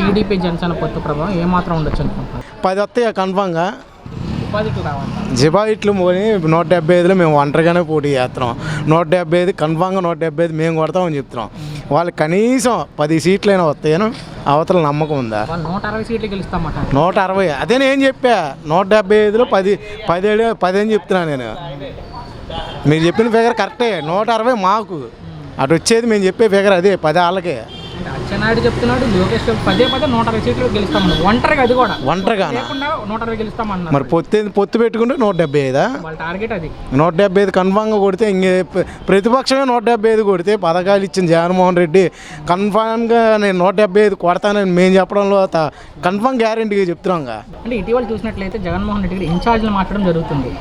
TDP Janasena పొత్తు ప్రభావం ఏమాత్రం ఉండొచ్చు అనుకుంటున్నారు? 10 వస్తాయి కన్ఫామ్గా. డిపాజిట్లు రావాలి. డిపాజిట్లు పోయి 175లో మేము ఒంటరిగానే పోటీ చేస్తున్నాం. 175 కన్ఫామ్గా 175 మేము కొడతామని చెప్తున్నాం. వాళ్ళు కనీసం 10 సీట్లైనా వస్తాయని అవతల నమ్మకం ఉందా? 160 సీట్లు గెలుస్తామట. 160 అదే నేను చెప్పా. 175లో 10 అని చెప్తున్నా నేను. మీరు చెప్పిన ఫిగర్ కరెక్టే. 160 మాకు అటు వచ్చేది మేము చెప్పే ఫిగర్ అదే 10 వాళ్ళకే. అచ్చెన్నాయుడు చెప్తున్నాడు, లోకేష్ పదే 160 సీట్లు గెలుస్తామన్నారు. ఒంటరిగా అది కూడా ఒంటరిగా 160 గెలుస్తామన్నారు. మరి పొత్తు పెట్టుకుంటే 175 వాళ్ళ టార్గెట్ అది. 175 కన్ఫామ్గా కొడితే ఇంకే ప్రతిపక్షమే 175 కొడితే పథకాలు ఇచ్చిన జగన్మోహన్ రెడ్డి కన్ఫామ్గా నేను 175 కొడతానని మేము చెప్పడంలో కన్ఫామ్ గ్యారెంటీగా చెప్తున్నాంగా. అంటే ఇటీవల చూసినట్లయితే జగన్మోహన్ రెడ్డి గారు ఇన్ఛార్జ్లు మార్చడం జరుగుతుంది.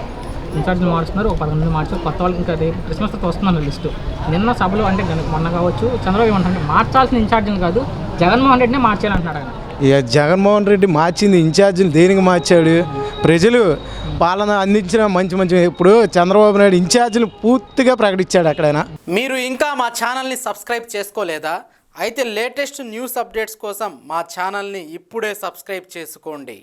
ఇన్ఛార్జ్లు మారుస్తున్నారు. ఒక 10 మంది మార్చారు. కొత్త వాళ్ళకి ఇంకా రేపు క్రిస్మస్ తో వస్తున్నారు లిస్టు. నిన్న సభలో అంటే మొన్న కావచ్చు చంద్రబాబు ఏమంటారంటే మార్చాల్సిన ఇన్ఛార్జ్ని కాదు జగన్మోహన్ రెడ్డినే మార్చాలంటున్నాడు ఆయన. ఇక జగన్మోహన్ రెడ్డి మార్చింది ఇన్ఛార్జిని దేనికి మార్చాడు? ప్రజలు పాలన అందించిన మంచి ఇప్పుడు చంద్రబాబు నాయుడు ఇన్ఛార్జిని పూర్తిగా ప్రకటించాడు అక్కడైనా. మీరు ఇంకా మా ఛానల్ని సబ్స్క్రైబ్ చేసుకోలేదా? అయితే లేటెస్ట్ న్యూస్ అప్డేట్స్ కోసం మా ఛానల్ని ఇప్పుడే సబ్స్క్రైబ్ చేసుకోండి.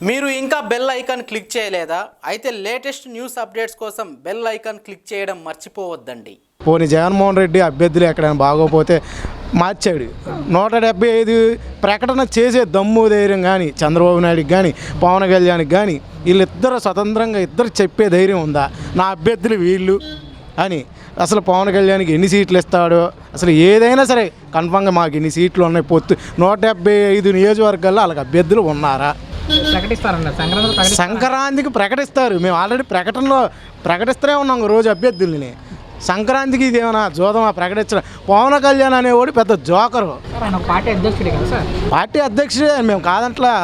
మీరు ఇంకా బెల్ ఐకాన్ క్లిక్ చేయలేదా? అయితే లేటెస్ట్ న్యూస్ అప్డేట్స్ కోసం బెల్ ఐకాన్ క్లిక్ చేయడం మర్చిపోవద్దండి. పోనీ జగన్మోహన్ రెడ్డి అభ్యర్థులు ఎక్కడైనా బాగోపోతే మార్చాడు. 175 ప్రకటన చేసే దమ్ము ధైర్యం కానీ చంద్రబాబు నాయుడుకి కానీ పవన్ కళ్యాణ్కి కానీ వీళ్ళిద్దరు స్వతంత్రంగా ఇద్దరు చెప్పే ధైర్యం ఉందా? నా అభ్యర్థులు వీళ్ళు అని. అసలు పవన్ కళ్యాణ్కి ఎన్ని సీట్లు ఇస్తాడో అసలు ఏదైనా సరే కన్ఫామ్గా మాకు ఇన్ని సీట్లు ఉన్నాయి పొత్తు 175 నియోజకవర్గాల్లో వాళ్ళకి అభ్యర్థులు ఉన్నారా? సంక్రాంతికి ప్రకటిస్తారు. మేము ఆల్రెడీ ప్రకటనలో ప్రకటిస్తూనే ఉన్నాం రోజు అభ్యర్థుల్ని. సంక్రాంతికి ఇదేమన్నా జోదమా ప్రకటించడం? పవన్ కళ్యాణ్ అనేవాడు పెద్ద జోకరు. పార్టీ అధ్యక్షుడే మేము కాదంట్లా.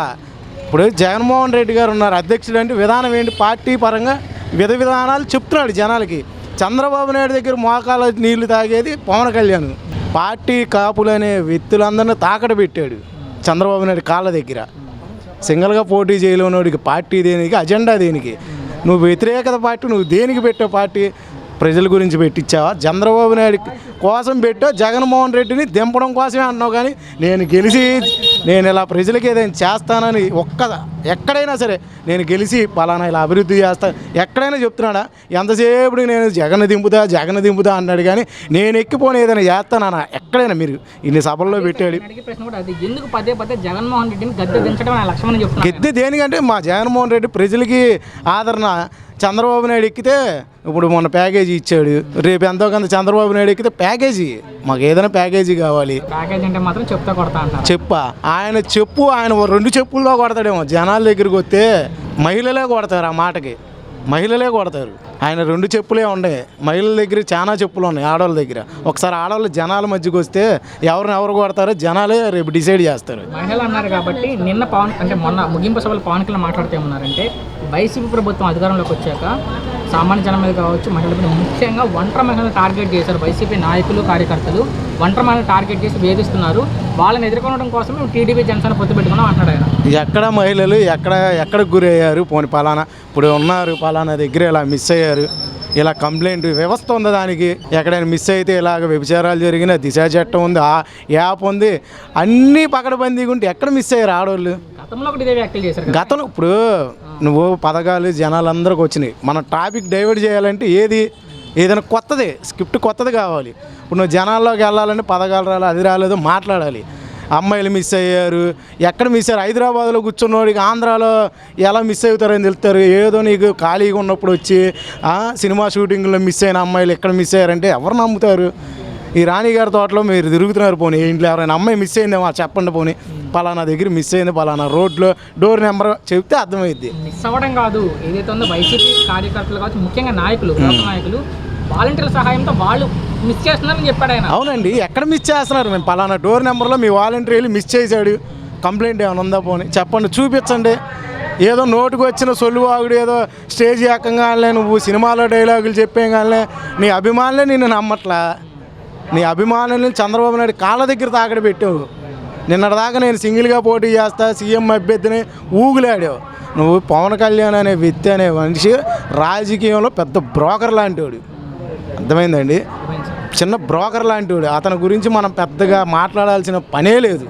ఇప్పుడు జగన్మోహన్ రెడ్డి గారు ఉన్నారు అధ్యక్షుడు అంటే విధానం ఏంటి? పార్టీ పరంగా విధానాలు చెప్తున్నాడు జనాలకి. చంద్రబాబు నాయుడు దగ్గర మోకాల నీళ్లు తాగేది పవన్ కళ్యాణ్. పార్టీ కాపులు అనే వ్యక్తులందరినీ తాకట పెట్టాడు చంద్రబాబు నాయుడు కాళ్ళ దగ్గర. సింగిల్గా పోటీ చేయలేనోడికి పార్టీ దేనికి? అజెండా దేనికి? నువ్వు వ్యతిరేకత పార్టీ నువ్వు దేనికి పెట్టావు? పార్టీ ప్రజల గురించి పెట్టించావా? చంద్రబాబు నాయుడు కోసం పెట్టావు. జగన్మోహన్ రెడ్డిని దింపడం కోసమే అన్నావు. కానీ నేను గెలిచి నేను ఇలా ప్రజలకి ఏదైనా చేస్తానని ఎక్కడైనా సరే నేను గెలిచి పలానా ఇలా అభివృద్ధి చేస్తాను ఎక్కడైనా చెప్తున్నాడా? ఎంతసేపు నేను జగన్ దింపుతా అన్నాడు. కానీ నేను ఎక్కిపోని ఏదైనా చేస్తానా? ఎక్కడైనా మీరు ఇన్ని సభల్లో పెట్టాడు. గద్దె దేనికంటే మా జగన్మోహన్ రెడ్డి ప్రజలకి ఆదరణ. చంద్రబాబు నాయుడు ఎక్కితే ఇప్పుడు మొన్న ప్యాకేజీ ఇచ్చాడు. రేపు ఎంతో కొంత చంద్రబాబు నాయుడు ఎక్కితే ప్యాకేజీ మాకు ఏదైనా ప్యాకేజీ కావాలి. ప్యాకేజీ అంటే మాత్రం చెప్తా కొడతా అంటారు. ఆయన ఆయన 2 చెప్పుల్లో కొడతాడేమో. జనాల దగ్గరికి వస్తే మహిళలే కొడతారు. ఆ మాటకి మహిళలే కొడతారు. ఆయన 2 చెప్పులే ఉన్నాయి. మహిళల దగ్గర చాలా చెప్పులు ఉన్నాయి ఆడవాళ్ళ దగ్గర. ఒకసారి ఆడవాళ్ళు జనాల మధ్యకి వస్తే ఎవరు కొడతారో జనాలే రేపు డిసైడ్ చేస్తారు. మహిళలు అన్నారు కాబట్టి నిన్న మొన్న ముగింపు సభలో పవన్ కళ్యాణ్ మాట్లాడితే ఏమన్నారంటే వైసీపీ ప్రభుత్వం అధికారంలోకి వచ్చాక సామాన్య జనం మీద కావచ్చు మహిళలపై ముఖ్యంగా ఒంటరి మహిళలను టార్గెట్ చేశారు. వైసీపీ నాయకులు కార్యకర్తలు ఒంటరి మహిళలను టార్గెట్ చేసి వేధిస్తున్నారు. వాళ్ళని ఎదుర్కొనడం కోసం మేము టీడీపీ జనసేన పొత్తు పెట్టుకున్నాం అంటాడు ఆయన. ఎక్కడ మహిళలు ఎక్కడ గురయ్యారు? పోనీ పలానా ఇప్పుడు ఉన్నారు పలానా దగ్గర ఇలా మిస్ అయ్యారు, ఇలా కంప్లైంట్ వ్యవస్థ ఉంది దానికి. ఎక్కడైనా మిస్ అయితే ఇలాగ వ్యభిచారాలు జరిగిన దిశ చట్టం ఉంది, ఆ యాప్ ఉంది, అన్నీ పకడబందీగా ఉంటే ఎక్కడ మిస్ అయ్యారు ఆడవాళ్ళు? గతంలో ఇప్పుడు నువ్వు పథకాలు జనాలందరికీ వచ్చినాయి. మన టాపిక్ డైవర్ట్ చేయాలంటే ఏదైనా కొత్తది స్క్రిప్ట్ కొత్తది కావాలి. ఇప్పుడు నువ్వు జనాల్లోకి వెళ్ళాలంటే పథకాలు రాలేదు, అది రాలేదు, మాట్లాడాలి. అమ్మాయిలు మిస్ అయ్యారు, ఎక్కడ మిస్ అయ్యారు? హైదరాబాద్లో కూర్చున్నోడికి ఆంధ్రాలో ఎలా మిస్ అవుతారని తెలుస్తారు. ఏదో నీకు ఖాళీగా ఉన్నప్పుడు వచ్చి సినిమా షూటింగ్లో మిస్ అయిన అమ్మాయిలు ఎక్కడ మిస్ అయ్యారంటే ఎవరు నమ్ముతారు? ఈ రాణిగారి తోటలో మీరు తిరుగుతున్నారు. పోనీ ఇంట్లో ఎవరైనా అమ్మాయి మిస్ అయిందేమో చెప్పండి. పోనీ పలానా దగ్గర మిస్ అయింది, పలానా రోడ్లో డోర్ నెంబర్ చెప్తే అర్థమైద్ది. మిస్ అవ్వడం కాదు, ఏదైతే ఉందో వైసీపీ కార్యకర్తలు కావచ్చు, ముఖ్యంగా నాయకులు వాలంటీర్ల సహాయంతో వాళ్ళు మిస్ చేస్తున్నారని చెప్పాడు ఆయన. అవునండి, ఎక్కడ మిస్ చేస్తున్నారు? మేము పలానా డోర్ నెంబర్లో మీ వాలంటీర్లు మిస్ చేశాడు, కంప్లైంట్ ఏమైనా ఉందా? పోనీ చెప్పండి, చూపించండి. ఏదో నోటుకు వచ్చిన సొల్లువాగుడు ఏదో స్టేజ్ ఏకంగానే నువ్వు సినిమాలో డైలాగులు చెప్పేం కానీ నీ అభిమానులే నిన్ను నమ్మట్లా. నీ అభిమానుల్ని చంద్రబాబు నాయుడు కాళ్ళ దగ్గర తాకడ పెట్టావు. నిన్నటిదాకా నేను సింగిల్గా పోటీ చేస్తా సీఎం అభ్యర్థిని ఊగులాడావు. నువ్వు పవన్ కళ్యాణ్ అనే వ్యక్తి అనే మనిషి రాజకీయంలో పెద్ద బ్రోకర్ లాంటివాడు. అర్థమైందండి? చిన్న బ్రోకర్ లాంటివాడు. అతని గురించి మనం పెద్దగా మాట్లాడాల్సిన పనే లేదు.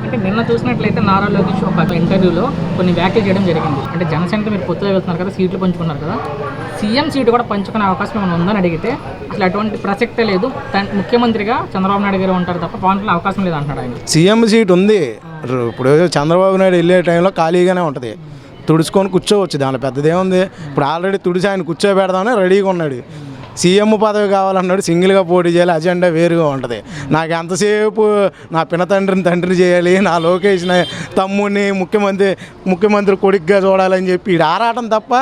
అంటే నిన్న చూసినట్లయితే నారా లోకేష్ ఒక ఇంటర్వ్యూలో కొన్ని వ్యాఖ్యలు చేయడం జరిగింది. అంటే జనసేనతో మీరు పొత్తుగా వెళ్తున్నారు కదా, సీట్లు పంచుకున్నారు కదా, సీఎం సీటు కూడా పంచుకునే అవకాశం ఏమైనా ఉందని అడిగితే అసలు అటువంటి ప్రసక్తే లేదు, ముఖ్యమంత్రిగా చంద్రబాబు నాయుడు గారు ఉంటారు తప్ప పవన్ కళ్యాణ్ అవకాశం లేదు అంటున్నాడు ఆయన. సీఎం సీట్ ఉంది, ఇప్పుడు చంద్రబాబు నాయుడు వెళ్ళే టైంలో ఖాళీగానే ఉంటుంది, తుడుచుకొని కూర్చోవచ్చు, దాని పెద్దదేముంది. ఇప్పుడు ఆల్రెడీ తుడిచి ఆయన కూర్చోబెడదామని రెడీగా ఉన్నాడు. సీఎం పదవి కావాలన్నాడు, సింగిల్గా పోటీ చేయాలి, అజెండా వేరుగా ఉంటుంది. నాకు ఎంతసేపు నా తండ్రిని చేయాలి, నా లోకేష్ తమ్ముడిని ముఖ్యమంత్రి కొడుకుగా చూడాలని చెప్పి ఇది ఆరాటం తప్ప,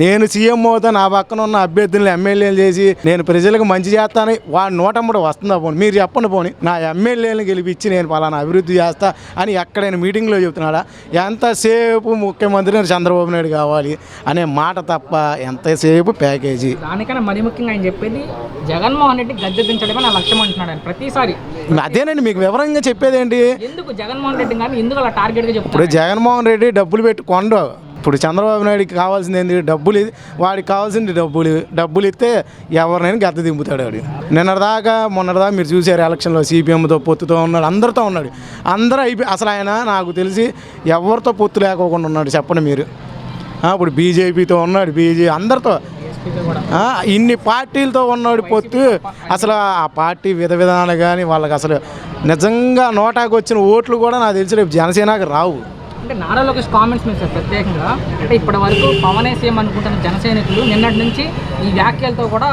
నేను సీఎం అవుతా, నా పక్కన ఉన్న అభ్యర్థులను ఎమ్మెల్యేలు చేసి నేను ప్రజలకు మంచి చేస్తాను, వాడు నోటమ్మడు వస్తుందా పోనీ, మీరు చెప్పండి పోనీ, నా ఎమ్మెల్యేలను గెలిపించి నేను పలానా అభివృద్ధి చేస్తా అని ఎక్కడైనా మీటింగ్లో చెబుతున్నాడా? ఎంతసేపు ముఖ్యమంత్రి చంద్రబాబు నాయుడు కావాలి అనే మాట తప్ప ఎంతసేపు ప్యాకేజీ. దానికన్నా మరి ముఖ్యంగా ఆయన చెప్పేది జగన్మోహన్ రెడ్డి గద్దె దించడమే నా లక్ష్యం అంటున్నాడు ఆయన ప్రతిసారి. అదేనండి మీకు వివరంగా చెప్పేది ఏంటి, ఎందుకు జగన్మోహన్ రెడ్డి కానీ ఎందుకు అలా టార్గెట్గా చెప్తారు? ఇప్పుడు జగన్మోహన్ రెడ్డి డబ్బులు పెట్టి కొండ, ఇప్పుడు చంద్రబాబు నాయుడికి కావాల్సింది ఏంటి, డబ్బులు. వాడికి కావాల్సింది డబ్బులు ఇస్తే ఎవరినైనా గద్దె దింపుతాడు వాడు. మొన్నటిదాకా మీరు చూసారు ఎలక్షన్లో సిపిఎంతో పొత్తుతో ఉన్నాడు, అందరితో ఉన్నాడు, అందరూ అసలు ఆయన నాకు తెలిసి ఎవరితో పొత్తు లేకోకుండా ఉన్నాడు చెప్పండి మీరు. ఇప్పుడు బీజేపీతో ఉన్నాడు, అందరితో ఇన్ని పార్టీలతో ఉన్నాడు పొత్తు. అసలు ఆ పార్టీ విధానాలు కానీ వాళ్ళకి అసలు నిజంగా నోటాకు వచ్చిన ఓట్లు కూడా నాకు తెలిసి రేపు జనసేనకు రావు. అంటే నారా లోకేష్ కామెంట్స్ మీద సార్ ప్రత్యేకంగా, అంటే ఇప్పటి వరకు పవన్ సీఎం అనుకుంటున్న జన సైనికులు నిన్నటి నుంచి ఈ వ్యాఖ్యలతో కూడా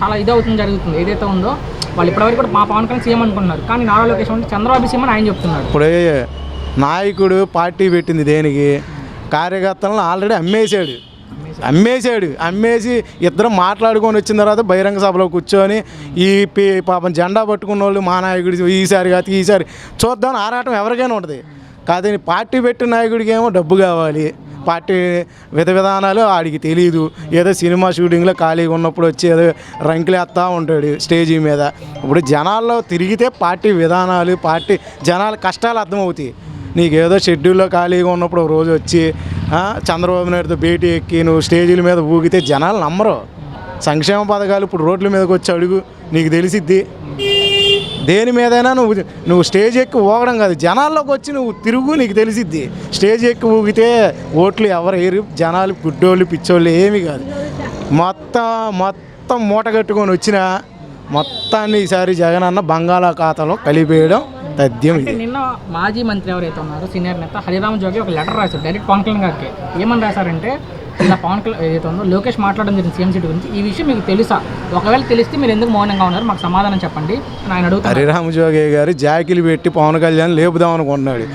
చాలా ఇదవుతుంది జరుగుతుంది. ఏదైతే ఉందో వాళ్ళు ఇప్పటివరకు కూడా మా పవన్ కళ్యాణ్ సీఎం అనుకుంటున్నారు, కానీ నారా లోకేష్ అంటే చంద్రబాబు సీఎం అని ఆయన చెప్తున్నాడు. ఇప్పుడే నాయకుడు పార్టీ పెట్టింది దేనికి, కార్యకర్తలను ఆల్రెడీ అమ్మేసి ఇద్దరం మాట్లాడుకొని వచ్చిన తర్వాత బహిరంగ సభలో కూర్చొని ఈ పాపం జెండా పట్టుకున్న వాళ్ళు మా నాయకుడు ఈసారి చూద్దామని ఆరాటం ఎవరికైనా ఉంటుంది. కాదు పార్టీ పెట్టిన నాయకుడికి ఏమో డబ్బు కావాలి, పార్టీ విధానాలు ఆడికి తెలియదు, ఏదో సినిమా షూటింగ్లో ఖాళీగా ఉన్నప్పుడు వచ్చి ఏదో రంకులేస్తూ ఉంటాడు స్టేజీ మీద. ఇప్పుడు జనాల్లో తిరిగితే పార్టీ విధానాలు, జనాల కష్టాలు అర్థమవుతాయి. నీకేదో షెడ్యూల్లో ఖాళీగా ఉన్నప్పుడు ఒక రోజు వచ్చి చంద్రబాబు నాయుడుతో భేటీ ఎక్కి నువ్వు స్టేజీల మీద ఊగితే జనాలు నమ్మరు. సంక్షేమ పథకాలు ఇప్పుడు రోడ్ల మీదకి వచ్చి అడుగు, నీకు తెలిసిద్ది. దేని మీదైనా నువ్వు స్టేజ్ ఎక్కి ఊగడం కాదు, జనాల్లోకి వచ్చి నువ్వు తిరుగు, నీకు తెలిసిద్ది. స్టేజ్ ఎక్కి ఊగితే ఓట్లు ఎవరు ఏరు, జనాలు గుడ్డోళ్ళు పిచ్చోళ్ళు ఏమీ కాదు. మొత్తం మూట కట్టుకొని వచ్చిన మొత్తాన్ని ఈసారి జగన్ అన్న బంగాళాఖాతంలో కలిపేయడం తథ్యం. నిన్న మాజీ మంత్రి ఎవరైతే ఉన్నారో సీనియర్ నేత హరిరామ్ జోగి ఒక లెటర్ రాశారు డైరెక్ట్ పవన్ కళ్యాణ్ గారికి. ఏమని రాశారంటే, ఇలా పవన్ కళ్యాణ్ ఏదైతే ఉందో లోకేష్ మాట్లాడడం జరిగింది సీఎం సీట్ గురించి, ఈ విషయం మీకు తెలుసా, ఒకవేళ తెలిస్తే మీరు ఎందుకు మౌనంగా ఉన్నారు, మాకు సమాధానం చెప్పండి అని ఆయన అడుగుతారు. హరిరామ్ జోగి గారు జాకిలు పెట్టి పవన్ కళ్యాణ్ లేపుదాం అనుకుంటున్నాడు.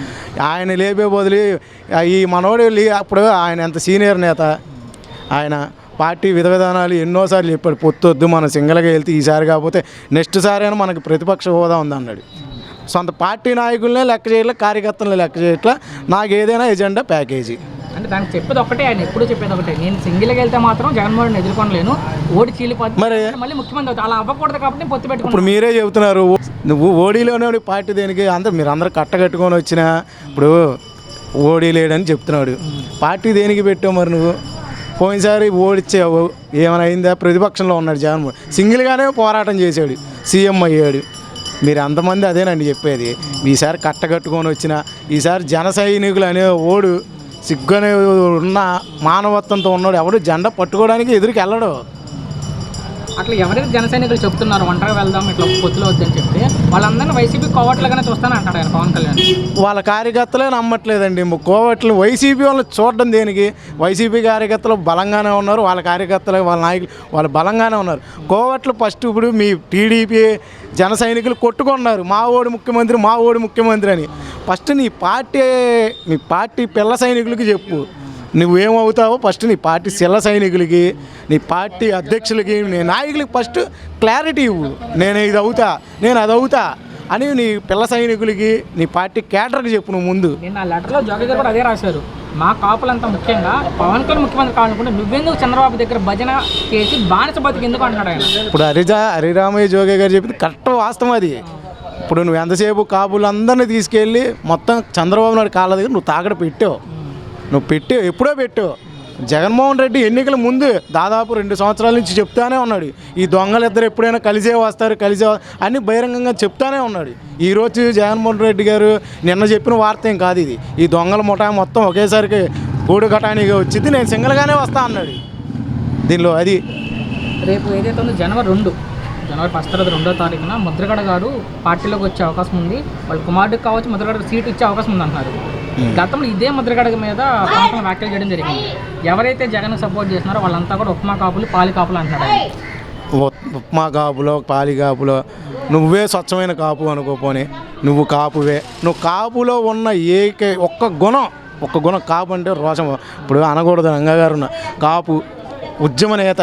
ఆయన లేపే బదులు ఈ మనోడు అప్పుడు ఆయన ఎంత సీనియర్ నేత, ఆయన పార్టీ విధానాలు ఎన్నోసార్లు చెప్పాడు, పొత్తొద్దు మనం సింగల్గా వెళ్తే ఈసారి కాకపోతే నెక్స్ట్ సారి అయినా మనకు ప్రతిపక్ష హోదా ఉందన్నాడు. సొంత పార్టీ నాయకులనే లెక్క చేయట్లా, కార్యకర్తలనే లెక్క చేయట్లా, నాకు ఏదైనా ఎజెండా ప్యాకేజీ. అంటే దానికి చెప్పేది ఒకటే, ఆయన ఎప్పుడు చెప్పేది ఒకటే, నేను సింగిల్గా వెళ్తే మాత్రం జగన్మోహన్ ఎదుర్కొనలేను, ఓడి చీలిపోతే మరి మళ్ళీ ముఖ్యమంత్రి అవుతుంది, అలా అవ్వకూడదు కాబట్టి పొత్తు పెట్టుకుని. ఇప్పుడు మీరే చెబుతున్నారు నువ్వు ఓడీలోనే పార్టీ దేనికి, మీరందరూ కట్టగట్టుకొని వచ్చినా ఇప్పుడు ఓడీ లేడని చెప్తున్నాడు. పార్టీ దేనికి పెట్టావు మరి నువ్వు? పోయినసారి ఓడిచ్చావు, ఏమైనా అయిందా? ప్రతిపక్షంలో ఉన్నాడు జగన్మోహన్, సింగిల్గానే పోరాటం చేశాడు, సీఎం అయ్యాడు. మీరు అంతమంది అదేనండి చెప్పేది. ఈసారి కట్టగట్టుకొని వచ్చిన ఈసారి జన సైనికులు అనే ఓడు సిగ్గునే ఉన్న మానవత్వంతో ఉన్నాడు, ఎవడు జెండా పట్టుకోవడానికి ఎదురుకి వెళ్ళడు. అట్లా ఎవరైతే జన సైనికులు చెప్తున్నారు ఒంటరిగా వెళ్దాం ఇట్లా పొత్తులో వద్దని చెప్తే వాళ్ళందరినీ వైసీపీ కోవట్లుగానే చూస్తాను అంటాడు ఆయన పవన్ కళ్యాణ్. వాళ్ళ కార్యకర్తలే నమ్మట్లేదండి కోవట్లు. వైసీపీ వాళ్ళని చూడడం దేనికి? వైసీపీ కార్యకర్తలు బలంగానే ఉన్నారు, వాళ్ళ కార్యకర్తలు వాళ్ళ నాయకులు వాళ్ళు బలంగానే ఉన్నారు. కోవట్లు ఫస్ట్ ఇప్పుడు మీ టీడీపీ జన సైనికులు కొట్టుకున్నారు, మా ఓడి ముఖ్యమంత్రి అని. ఫస్ట్ మీ పార్టీ పిల్ల సైనికులకి చెప్పు, నువ్వేమవుతావో ఫస్ట్ నీ పార్టీ శిల్ల సైనికులకి, నీ పార్టీ అధ్యక్షులకి, నీ నాయకులకి ఫస్ట్ క్లారిటీ ఇవ్వు. నేను ఇది అవుతా, నేను అది అవుతా అని నీ పిల్ల సైనికులకి, నీ పార్టీ క్యాడర్కి చెప్పు నువ్వు ముందు. నేను ఆ లెటర్లో జోగి గారు కూడా అదే రాశారు, మా కాపులంతా ముఖ్యంగా పవన్ కళ్యాణ్ ముఖ్యమంత్రి కావాలనుకుంటే నువ్వెందుకు చంద్రబాబు దగ్గర భజన చేసి బానిస బతికి ఎందుకు అంటున్నాడు ఆయన. ఇప్పుడు హరిరామయ్య జోగి గారు చెప్పింది కరెక్ట్ వాస్తవం అది. ఇప్పుడు నువ్వు ఎంతసేపు కాపులందరినీ తీసుకెళ్ళి మొత్తం చంద్రబాబు నాయుడు కాళ్ళ దగ్గర నువ్వు తాకడ పెట్టావు, ఎప్పుడో పెట్టావు. జగన్మోహన్ రెడ్డి ఎన్నికల ముందు దాదాపు 2 సంవత్సరాల నుంచి చెప్తానే ఉన్నాడు, ఈ దొంగలిద్దరు ఎప్పుడైనా కలిసే వస్తారు అని బహిరంగంగా చెప్తానే ఉన్నాడు. ఈరోజు జగన్మోహన్ రెడ్డి గారు నిన్న చెప్పిన వార్త ఏం కాదు ఇది. ఈ దొంగల ముఠా మొత్తం ఒకేసారికి గూడు కటానిగా వచ్చింది, నేను సింగల్గానే వస్తా అన్నాడు. దీనిలో అది రేపు ఏదైతే ఉందో జనవరి 1 తర్వాత 2వ తారీఖున ముద్రగడ గారు పార్టీలోకి వచ్చే అవకాశం ఉంది. వాళ్ళ కుమారుడికి కావచ్చు ముద్రగడకు సీటు ఇచ్చే అవకాశం ఉంది అంటున్నారు. గతంలో ఇదే ముద్రగడ మీద పవన్ వ్యాఖ్యలు చేయడం జరిగింది. ఎవరైతే జగన్ సపోర్ట్ చేస్తున్నారో వాళ్ళంతా కూడా ఉప్మా కాపులు పాలి కాపులు అంటున్నారు. ఉప్మా కాపులో పాలి కాపులో నువ్వే స్వచ్ఛమైన కాపు అనుకోపోని, నువ్వు కాపువే. నువ్వు కాపులో ఉన్న ఒక్క గుణం కాపు అంటే రోషం. ఇప్పుడు అనకూడదు, రంగగారు కాపు ఉద్యమ నేత,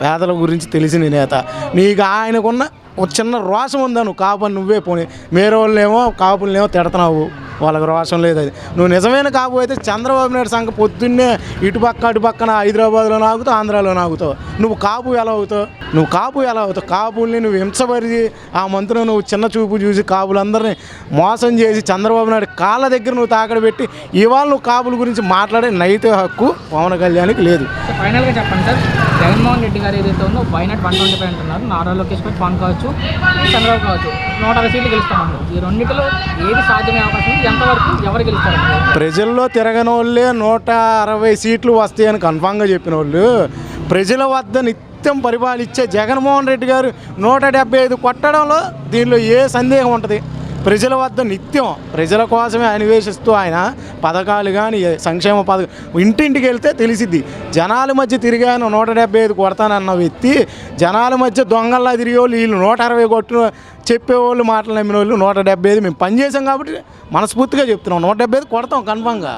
పేదల గురించి తెలిసిన నేత, నీకు ఆయనకున్న ఒక చిన్న రోషం ఉందా? నువ్వు కాపు అని నువ్వే పోనీ, వేరే వాళ్ళేమో కాపులనేమో తిడుతున్నావు, వాళ్ళకి రోషం లేదు. అది నువ్వు నిజమైన కాపు అయితే చంద్రబాబు నాయుడు సంఘ పొద్దున్నే అటుపక్కన హైదరాబాద్లో నాగుతావు, ఆంధ్రాలో నాగుతావు. నువ్వు కాపు ఎలా అవుతావు? కాపుల్ని నువ్వు హింసపరిచి ఆ మంత్రులు నువ్వు చిన్న చూపు చూసి కాపులందరినీ మోసం చేసి చంద్రబాబు నాయుడు కాళ్ళ దగ్గర నువ్వు తాకడ పెట్టి ఇవాళ నువ్వు కాపుల గురించి మాట్లాడే నైతిక హక్కు పవన్ కళ్యాణ్కి లేదు. ఫైనల్గా చెప్పండి సార్, జగన్మోహన్ రెడ్డి గారు ఏదైతే ఉందో వైనాట్ 125 అంటున్నారు, నారా లోకేష్ గారు పవన్ కావచ్చు, చంద్రబాబు కావచ్చు, 160 సీట్లు గెలుస్తామన్నారు. ఈ రెండింటిలో ఏది సాధ్యమయ్యే అవకాశం, ఎంతవరకు ఎవరు గెలుస్తారు? ప్రజల్లో తిరగని వాళ్ళే 160 సీట్లు వస్తాయని కన్ఫామ్గా చెప్పిన వాళ్ళు, ప్రజల వద్ద నిత్యం పరిపాలించే జగన్మోహన్ రెడ్డి గారు 175 కొట్టడంలో దీనిలో ఏ సందేహం ఉంటుంది? ప్రజల వద్ద నిత్యం ప్రజల కోసమే అన్వేషిస్తూ ఆయన పథకాలు కానీ సంక్షేమ పథకం ఇంటింటికి వెళ్తే తెలిసిద్ది. జనాల మధ్య తిరిగాను 175 కొడతానన్న వ్యక్తి జనాల మధ్య దొంగల్లా తిరిగే వాళ్ళు, వీళ్ళు 160 కొట్టిన చెప్పేవాళ్ళు, మాటలు నమ్మిన వాళ్ళు 175. మేము పనిచేసాం కాబట్టి మనస్ఫూర్తిగా చెప్తున్నాం, 175 కొడతాం కన్ఫామ్గా.